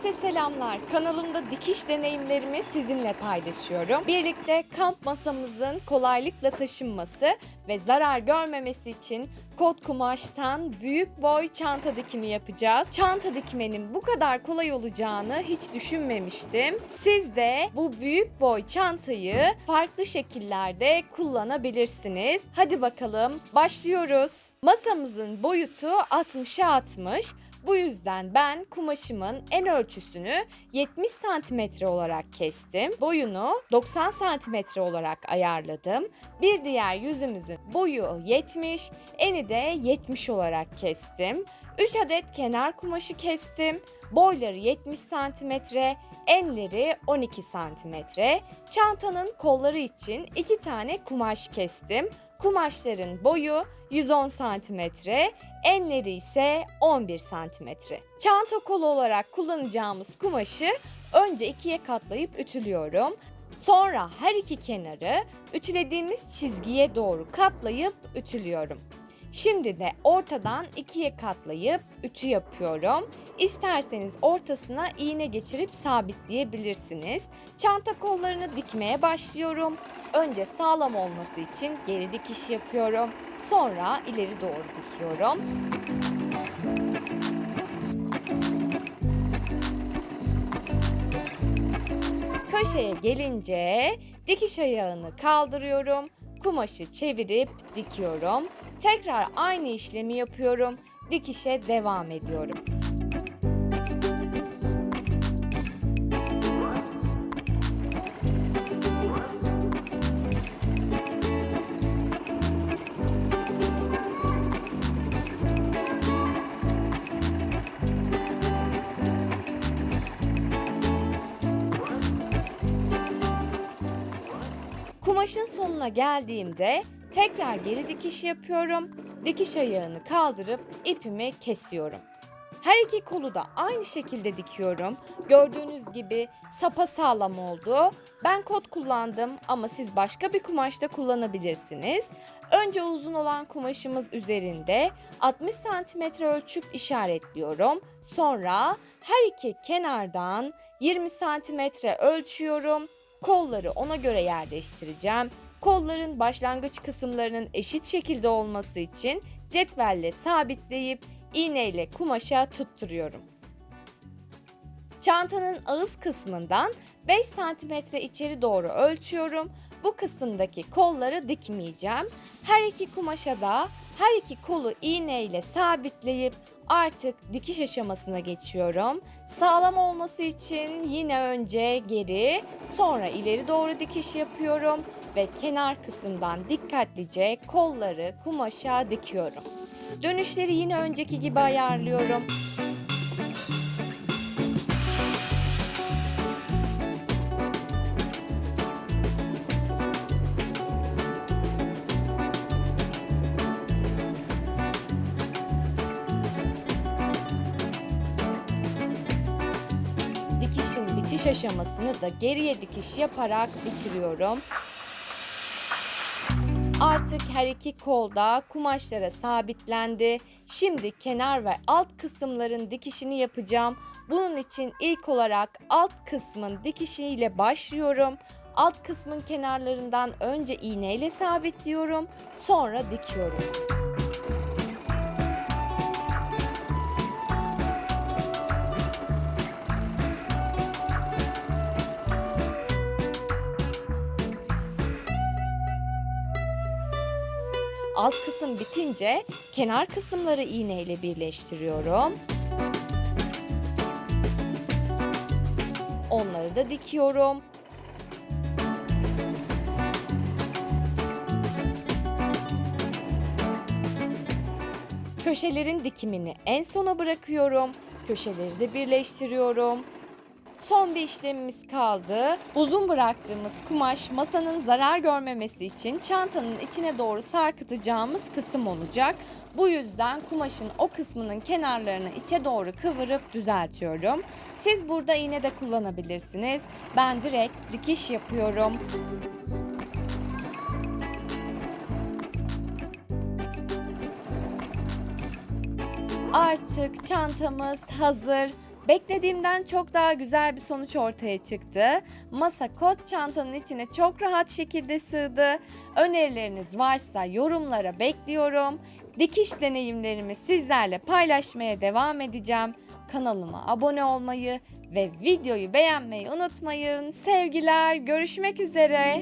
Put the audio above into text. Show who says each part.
Speaker 1: Herkese selamlar. Kanalımda dikiş deneyimlerimi sizinle paylaşıyorum. Birlikte kamp masamızın kolaylıkla taşınması ve zarar görmemesi için kot kumaştan büyük boy çanta dikimi yapacağız. Çanta dikmenin bu kadar kolay olacağını hiç düşünmemiştim. Siz de bu büyük boy çantayı farklı şekillerde kullanabilirsiniz. Hadi bakalım başlıyoruz. Masamızın boyutu 60'a 60. Bu yüzden ben kumaşımın en ölçüsünü 70 santimetre olarak kestim. Boyunu 90 santimetre olarak ayarladım. Bir diğer yüzümüzün boyu 70, eni de 70 olarak kestim. 3 adet kenar kumaşı kestim. Boyları 70 santimetre, enleri 12 santimetre. Çantanın kolları için 2 tane kumaş kestim. Kumaşların boyu 110 santimetre, enleri ise 11 santimetre. Çanta kolu olarak kullanacağımız kumaşı önce ikiye katlayıp ütülüyorum. Sonra her iki kenarı ütülediğimiz çizgiye doğru katlayıp ütülüyorum. Şimdi de ortadan ikiye katlayıp ütü yapıyorum. İsterseniz ortasına iğne geçirip sabitleyebilirsiniz. Çanta kollarını dikmeye başlıyorum. Önce sağlam olması için geri dikiş yapıyorum. Sonra ileri doğru dikiyorum. Köşeye gelince dikiş ayağını kaldırıyorum. Kumaşı çevirip dikiyorum. Tekrar aynı işlemi yapıyorum. Dikişe devam ediyorum. Kumaşın sonuna geldiğimde tekrar geri dikiş yapıyorum. Dikiş ayağını kaldırıp ipimi kesiyorum. Her iki kolu da aynı şekilde dikiyorum. Gördüğünüz gibi sapasağlam oldu. Ben kot kullandım ama siz başka bir kumaş da kullanabilirsiniz. Önce uzun olan kumaşımız üzerinde 60 santimetre ölçüp işaretliyorum. Sonra her iki kenardan 20 santimetre ölçüyorum. Kolları ona göre yerleştireceğim. Kolların başlangıç kısımlarının eşit şekilde olması için cetvelle sabitleyip iğneyle kumaşa tutturuyorum. Çantanın ağız kısmından 5 santimetre içeri doğru ölçüyorum. Bu kısımdaki kolları dikmeyeceğim. Her iki kumaşa da her iki kolu iğneyle sabitleyip artık dikiş aşamasına geçiyorum. Sağlam olması için yine önce geri, sonra ileri doğru dikiş yapıyorum ve kenar kısımdan dikkatlice kolları kumaşa dikiyorum. Dönüşleri yine önceki gibi ayarlıyorum. Dikişin bitiş aşamasını da geriye dikiş yaparak bitiriyorum. Artık her iki kolda kumaşlara sabitlendi. Şimdi kenar ve alt kısımların dikişini yapacağım. Bunun için ilk olarak alt kısmın dikişiyle başlıyorum. Alt kısmın kenarlarından önce iğneyle sabitliyorum. Sonra dikiyorum. Alt kısım bitince kenar kısımları iğneyle birleştiriyorum. Onları da dikiyorum. Köşelerin dikimini en sona bırakıyorum. Köşeleri de birleştiriyorum. Son bir işlemimiz kaldı. Uzun bıraktığımız kumaş masanın zarar görmemesi için çantanın içine doğru sarkıtacağımız kısım olacak. Bu yüzden kumaşın o kısmının kenarlarını içe doğru kıvırıp düzeltiyorum. Siz burada iğne de kullanabilirsiniz. Ben direkt dikiş yapıyorum. Artık çantamız hazır. Beklediğimden çok daha güzel bir sonuç ortaya çıktı. Masa kot çantanın içine çok rahat şekilde sığdı. Önerileriniz varsa yorumlara bekliyorum. Dikiş deneyimlerimi sizlerle paylaşmaya devam edeceğim. Kanalıma abone olmayı ve videoyu beğenmeyi unutmayın. Sevgiler, görüşmek üzere.